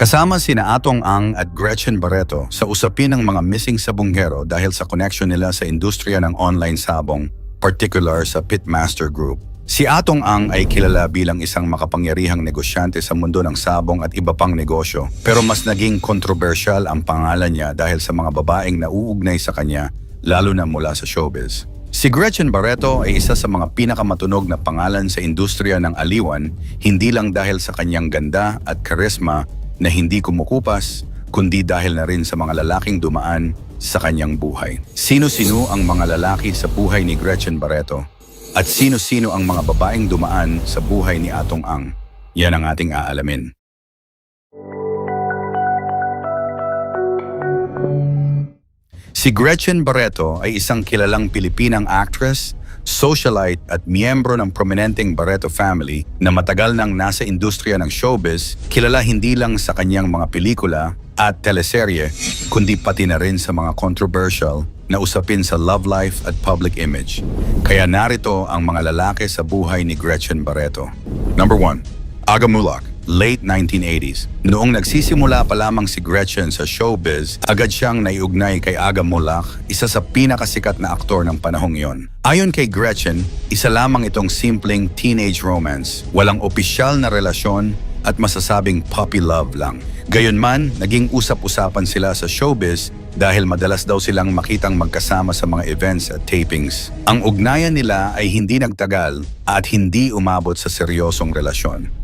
Kasama sina Atong Ang at Gretchen Barreto sa usapin ng mga missing sabonghero dahil sa connection nila sa industriya ng online sabong, particular sa Pitmaster Group. Si Atong Ang ay kilala bilang isang makapangyarihang negosyante sa mundo ng sabong at iba pang negosyo, pero mas naging kontrobersyal ang pangalan niya dahil sa mga babaeng nauugnay sa kanya, lalo na mula sa showbiz. Si Gretchen Barreto ay isa sa mga pinakamatunog na pangalan sa industriya ng aliwan, hindi lang dahil sa kanyang ganda at karisma na hindi kumukupas, kundi dahil na rin sa mga lalaking dumaan sa kanyang buhay. Sino-sino ang mga lalaki sa buhay ni Gretchen Barreto? At sino-sino ang mga babaeng dumaan sa buhay ni Atong Ang? Yan ang ating aalamin. Si Gretchen Barreto ay isang kilalang Pilipinang actress, socialite at miyembro ng prominenteng Barreto family na matagal nang nasa industriya ng showbiz, kilala hindi lang sa kanyang mga pelikula at teleserye, kundi pati na rin sa mga controversial na usapin sa love life at public image. Kaya narito ang mga lalaki sa buhay ni Gretchen Barreto. Number 1. Aga Mulak, late 1980s. Noong nagsisimula pa lamang si Gretchen sa showbiz, agad siyang naiugnay kay Aga Mulak, isa sa pinakasikat na aktor ng panahong iyon. Ayon kay Gretchen, isa lamang itong simpleng teenage romance, walang opisyal na relasyon at masasabing puppy love lang. Gayunman, naging usap-usapan sila sa showbiz dahil madalas daw silang makitang magkasama sa mga events at tapings. Ang ugnayan nila ay hindi nagtagal at hindi umabot sa seryosong relasyon.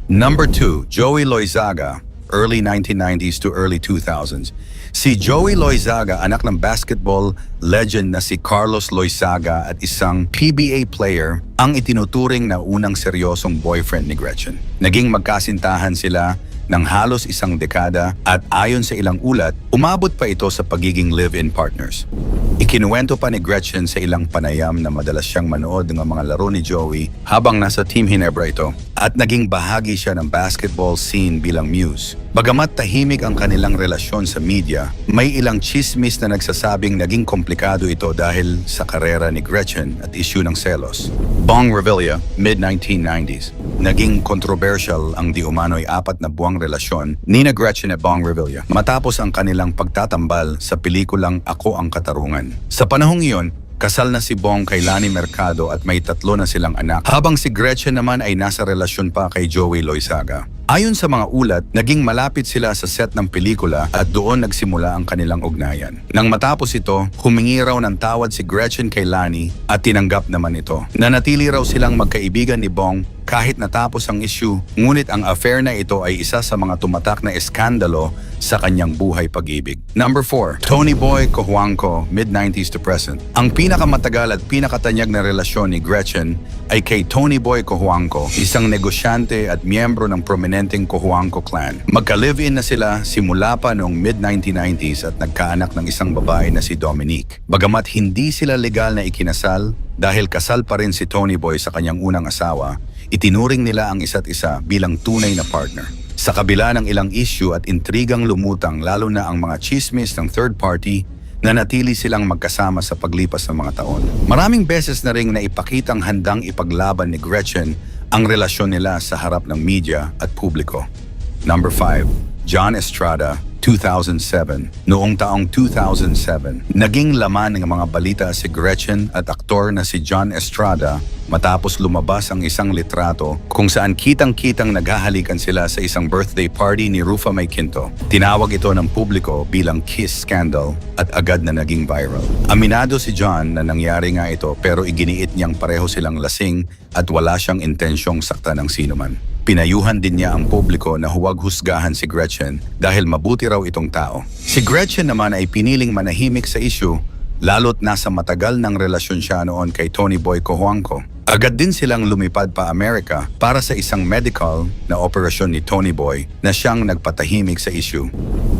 Number 2, Joey Loizaga, early 1990s to early 2000s. Si Joey Loizaga, anak ng basketball legend na si Carlos Loizaga at isang PBA player, ang itinuturing na unang seryosong boyfriend ni Gretchen. Naging magkasintahan sila ng halos isang dekada at ayon sa ilang ulat, umabot pa ito sa pagiging live-in partners. Ikinuwento pa ni Gretchen sa ilang panayam na madalas siyang manood ng mga laro ni Joey habang nasa Team Ginebra ito at naging bahagi siya ng basketball scene bilang muse. Bagamat tahimik ang kanilang relasyon sa media, may ilang chismis na nagsasabing naging komplikado ito dahil sa karera ni Gretchen at issue ng selos. Bong Revilla, mid-1990s. Naging controversial ang di umano'y 4 na buwang relasyon ni na Gretchen at Bong Revilla matapos ang kanilang pagtatambal sa pelikulang Ako ang Katarungan. Sa panahong iyon, kasal na si Bong kay Lani Mercado at may 3 na silang anak, habang si Gretchen naman ay nasa relasyon pa kay Joey Loizaga. Ayon sa mga ulat, naging malapit sila sa set ng pelikula at doon nagsimula ang kanilang ugnayan. Nang matapos ito, humingi raw ng tawad si Gretchen kay Lani at tinanggap naman ito. Nanatili raw silang magkaibigan ni Bong kahit natapos ang issue, ngunit ang affair na ito ay isa sa mga tumatak na eskandalo sa kanyang buhay pag-ibig. Number 4, Tony Boy Cojuangco, mid-90s to present. Ang pinakamatagal at pinakatanyag na relasyon ni Gretchen ay kay Tony Boy Cojuangco, isang negosyante at miyembro ng prominenteng Cojuangco clan. Magka-live-in na sila simula pa noong mid-1990s at nagkaanak ng isang babae na si Dominique. Bagamat hindi sila legal na ikinasal, dahil kasal pa rin si Tony Boy sa kanyang unang asawa, itinuring nila ang isa't isa bilang tunay na partner. Sa kabila ng ilang issue at intrigang lumutang lalo na ang mga chismis ng third party, nanatili silang magkasama sa paglipas ng mga taon. Maraming beses na ring naipakitang handang ipaglaban ni Gretchen ang relasyon nila sa harap ng media at publiko. Number 5, John Estrada, 2007. Noong taong 2007, naging laman ng mga balita si Gretchen at aktor na si John Estrada matapos lumabas ang isang litrato kung saan kitang-kitang naghahalikan sila sa isang birthday party ni Rufa May Quinto. Tinawag ito ng publiko bilang kiss scandal at agad na naging viral. Aminado si John na nangyari nga ito pero iginiit niyang pareho silang lasing at wala siyang intensyong saktan ng sinuman. Pinayuhan din niya ang publiko na huwag husgahan si Gretchen dahil mabuti raw itong tao. Si Gretchen naman ay piniling manahimik sa issue lalo't nasa matagal ng relasyon siya noon kay Tony Boy Cojuangco. Agad din silang lumipad pa Amerika para sa isang medical na operasyon ni Tony Boy na siyang nagpatahimik sa issue.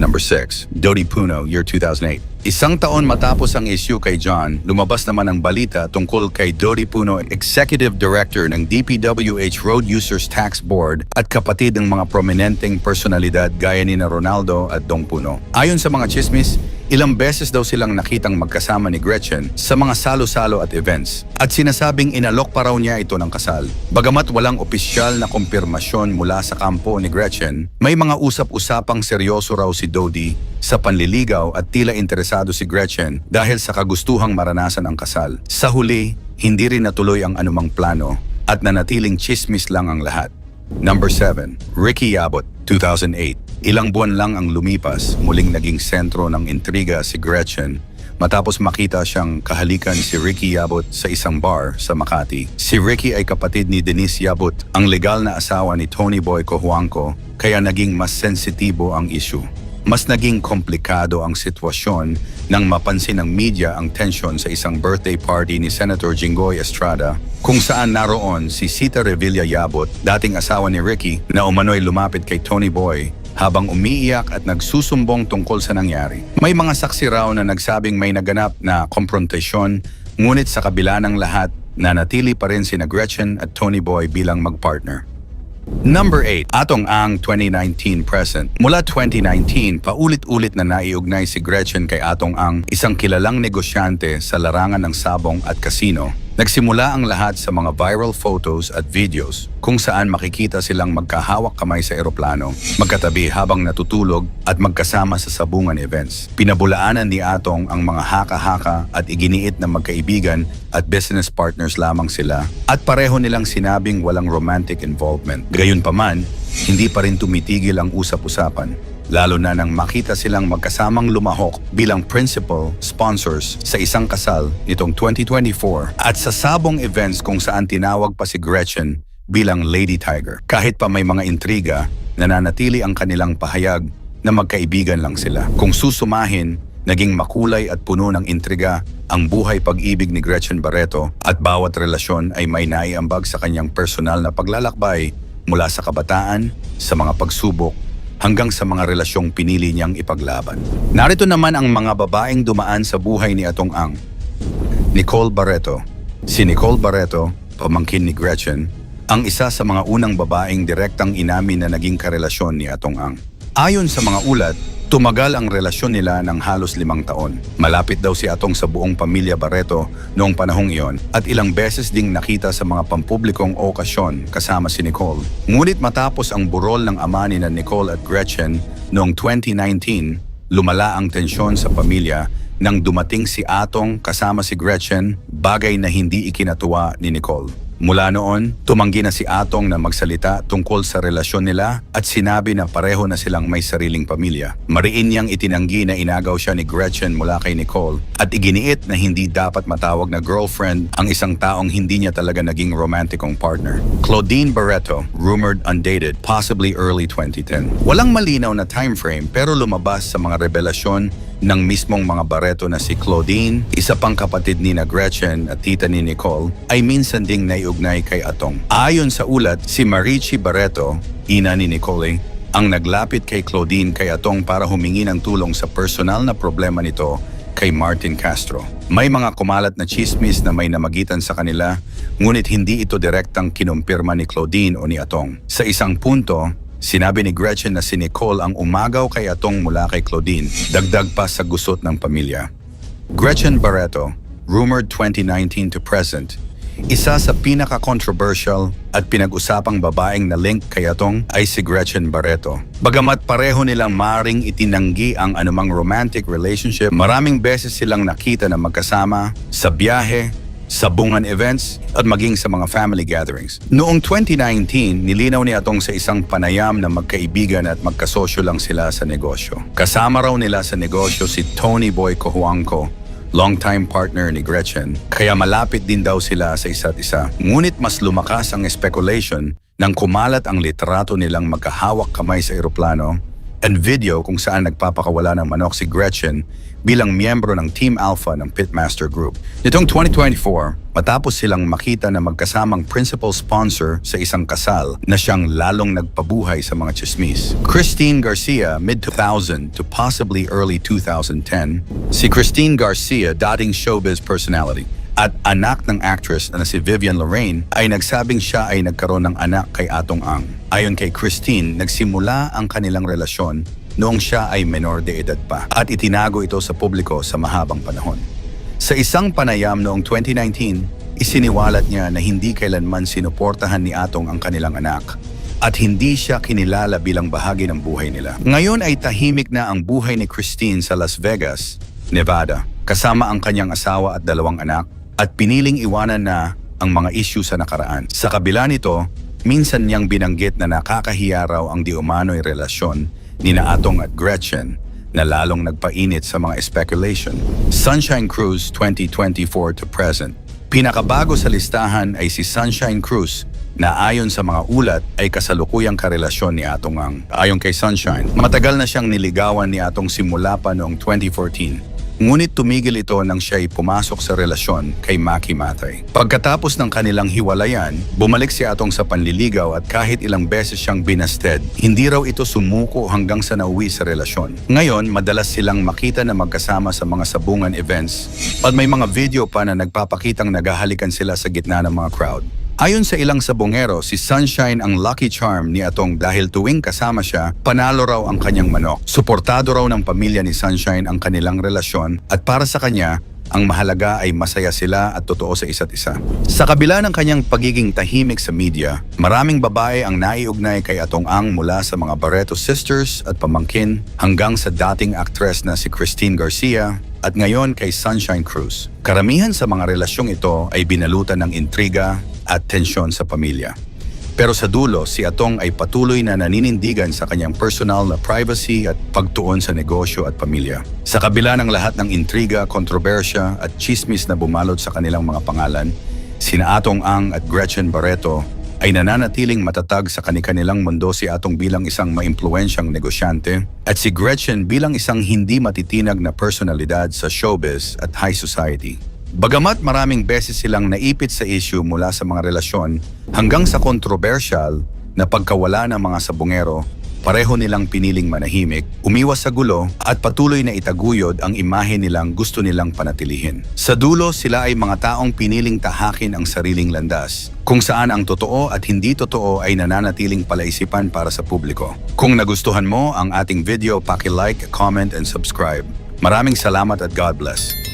Number 6, Dodi Puno, year 2008. Isang taon matapos ang issue kay John, lumabas naman ang balita tungkol kay Dodi Puno, Executive Director ng DPWH Road Users Tax Board at kapatid ng mga prominenteng personalidad gaya ni na Ronaldo at Dong Puno. Ayon sa mga chismis, Ilang beses daw silang nakitang magkasama ni Gretchen sa mga salo-salo at events at sinasabing inalok pa raw niya ito ng kasal. Bagamat walang opisyal na kumpirmasyon mula sa kampo ni Gretchen, may mga usap-usapang seryoso raw si Dodi sa panliligaw at tila interesado si Gretchen dahil sa kagustuhang maranasan ang kasal. Sa huli, hindi rin natuloy ang anumang plano at nanatiling chismis lang ang lahat. Number 7. Ricky Yabot, 2008. Ilang buwan lang ang lumipas, muling naging sentro ng intriga si Gretchen matapos makita siyang kahalikan si Ricky Yabot sa isang bar sa Makati. Si Ricky ay kapatid ni Denise Yabot, ang legal na asawa ni Tony Boy Cojuangco, kaya naging mas sensitibo ang issue. Mas naging komplikado ang sitwasyon nang mapansin ng media ang tensyon sa isang birthday party ni Senator Jinggoy Estrada kung saan naroon si Sita Revilla Yabot, dating asawa ni Ricky, na umano'y lumapit kay Tony Boy habang umiiyak at nagsusumbong tungkol sa nangyari. May mga saksi raw na nagsabing may naganap na komprontasyon, ngunit sa kabila ng lahat, nanatili pa rin sina Gretchen at Tony Boy bilang magpartner. Number 8. Atong Ang 2019 present. Mula 2019, paulit-ulit na naiugnay si Gretchen kay Atong Ang, isang kilalang negosyante sa larangan ng sabong at kasino. Nagsimula ang lahat sa mga viral photos at videos kung saan makikita silang magkahawak kamay sa eroplano, magkatabi habang natutulog at magkasama sa sabungan events. Pinabulaanan ni Atong ang mga haka-haka at iginiit na magkaibigan at business partners lamang sila at pareho nilang sinabing walang romantic involvement. Gayunpaman, hindi pa rin tumitigil ang usap-usapan, lalo na nang makita silang magkasamang lumahok bilang principal sponsors sa isang kasal nitong 2024 at sa sabong events kung saan tinawag pa si Gretchen bilang Lady Tiger. Kahit pa may mga intriga, nananatili ang kanilang pahayag na magkaibigan lang sila. Kung susumahin, naging makulay at puno ng intriga ang buhay pag-ibig ni Gretchen Barreto at bawat relasyon ay may naiambag sa kanyang personal na paglalakbay mula sa kabataan, sa mga pagsubok, hanggang sa mga relasyong pinili niyang ipaglaban. Narito naman ang mga babaeng dumaan sa buhay ni Atong Ang. Nicole Barreto. Si Nicole Barreto, pamangkin ni Gretchen, ang isa sa mga unang babaeng direktang inamin na naging karelasyon ni Atong Ang. Ayon sa mga ulat, tumagal ang relasyon nila ng halos 5 taon. Malapit daw si Atong sa buong pamilya Barreto noong panahong iyon at ilang beses ding nakita sa mga pampublikong okasyon kasama si Nicole. Ngunit matapos ang burol ng ama ni na Nicole at Gretchen noong 2019, lumala ang tensyon sa pamilya nang dumating si Atong kasama si Gretchen, bagay na hindi ikinatuwa ni Nicole. Mula noon, tumanggi na si Atong na magsalita tungkol sa relasyon nila at sinabi na pareho na silang may sariling pamilya. Mariin niyang itinanggi na inagaw siya ni Gretchen mula kay Nicole at iginiit na hindi dapat matawag na girlfriend ang isang taong hindi niya talaga naging romantikong partner. Claudine Barreto, rumored undated, possibly early 2010. Walang malinaw na time frame pero lumabas sa mga revelasyon ng mismong mga Barreto na si Claudine, isa pang kapatid ni na Gretchen at tita ni Nicole, ay minsan ding naiugnay kay Atong. Ayon sa ulat, si Marichi Barreto, ina ni Nicole, ang naglapit kay Claudine kay Atong para humingi ng tulong sa personal na problema nito kay Martin Castro. May mga kumalat na chismis na may namagitan sa kanila, ngunit hindi ito direktang kinumpirma ni Claudine o ni Atong. Sa isang punto, sinabi ni Gretchen na si Nicole ang umagaw kay Atong mula kay Claudine, dagdag pa sa gusot ng pamilya. Gretchen Barreto, rumored 2019 to present, isa sa pinaka-controversial at pinag-usapang babaeng na link kay Atong ay si Gretchen Barreto. Bagamat pareho nilang maring itinanggi ang anumang romantic relationship, maraming beses silang nakita na magkasama sa biyahe, sabungan events at maging sa mga family gatherings. Noong 2019, nilinaw ni Atong sa isang panayam na magkaibigan at magkasosyo lang sila sa negosyo. Kasama raw nila sa negosyo si Tony Boy Cojuangco, longtime partner ni Gretchen, kaya malapit din daw sila sa isa't isa. Ngunit mas lumakas ang speculation nang kumalat ang litrato nilang magkahawak kamay sa eroplano and video kung saan nagpapakawala ng manok si Gretchen bilang miyembro ng Team Alpha ng Pitmaster Group. Nitong 2024, matapos silang makita na magkasamang principal sponsor sa isang kasal na siyang lalong nagpabuhay sa mga chismis. Christine Garcia, mid-2000 to possibly early 2010. Si Christine Garcia, dating showbiz personality, At anak ng actress na si Vivian Lorraine ay nagsabing siya ay nagkaroon ng anak kay Atong Ang. Ayon kay Christine, nagsimula ang kanilang relasyon noong siya ay menor de edad pa at itinago ito sa publiko sa mahabang panahon. Sa isang panayam noong 2019, isiniwalat niya na hindi kailanman sinuportahan ni Atong ang kanilang anak at hindi siya kinilala bilang bahagi ng buhay nila. Ngayon ay tahimik na ang buhay ni Christine sa Las Vegas, Nevada, kasama ang kanyang asawa at 2 anak at piniling iwanan na ang mga issue sa nakaraan. Sa kabila nito, minsan niyang binanggit na nakakahiya raw ang di umano'y relasyon ni Atong at Gretchen na lalong nagpainit sa mga speculation. Sunshine Cruz 2024 to present. Pinakabago sa listahan ay si Sunshine Cruz na ayon sa mga ulat ay kasalukuyang karelasyon ni Atong Ang. Ayon kay Sunshine, matagal na siyang niligawan ni Atong simula pa noong 2014. Ngunit tumigil ito nang siya ay pumasok sa relasyon kay Maki Matay. Pagkatapos ng kanilang hiwalayan, bumalik si Atong sa panliligaw at kahit ilang beses siyang binasted, hindi raw ito sumuko hanggang sa nauwi sa relasyon. Ngayon, madalas silang makita na magkasama sa mga sabungan events at may mga video pa na nagpapakitang naghahalikan sila sa gitna ng mga crowd. Ayon sa ilang sabongero, si Sunshine ang lucky charm ni Atong dahil tuwing kasama siya, panalo raw ang kanyang manok. Suportado raw ng pamilya ni Sunshine ang kanilang relasyon at para sa kanya, ang mahalaga ay masaya sila at totoo sa isa't isa. Sa kabila ng kanyang pagiging tahimik sa media, maraming babae ang naiugnay kay Atong Ang mula sa mga Barreto sisters at pamangkin hanggang sa dating aktres na si Christine Garcia at ngayon kay Sunshine Cruz. Karamihan sa mga relasyong ito ay binalutan ng intriga at tensyon sa pamilya. Pero sa dulo, si Atong ay patuloy na naninindigan sa kanyang personal na privacy at pagtuon sa negosyo at pamilya. Sa kabila ng lahat ng intriga, kontrobersya at chismis na bumalot sa kanilang mga pangalan, sina Atong Ang at Gretchen Barreto ay nananatiling matatag sa kanilang mundo, si Atong bilang isang maimpluwensyang negosyante at si Gretchen bilang isang hindi matitinag na personalidad sa showbiz at high society. Bagamat maraming beses silang naipit sa issue mula sa mga relasyon hanggang sa kontrobersyal na pagkawala ng mga sabongero, pareho nilang piniling manahimik, umiwas sa gulo at patuloy na itaguyod ang imahe nilang gusto nilang panatilihin. Sa dulo, sila ay mga taong piniling tahakin ang sariling landas, kung saan ang totoo at hindi totoo ay nananatiling palaisipan para sa publiko. Kung nagustuhan mo ang ating video, paki-like, comment and subscribe. Maraming salamat at God bless.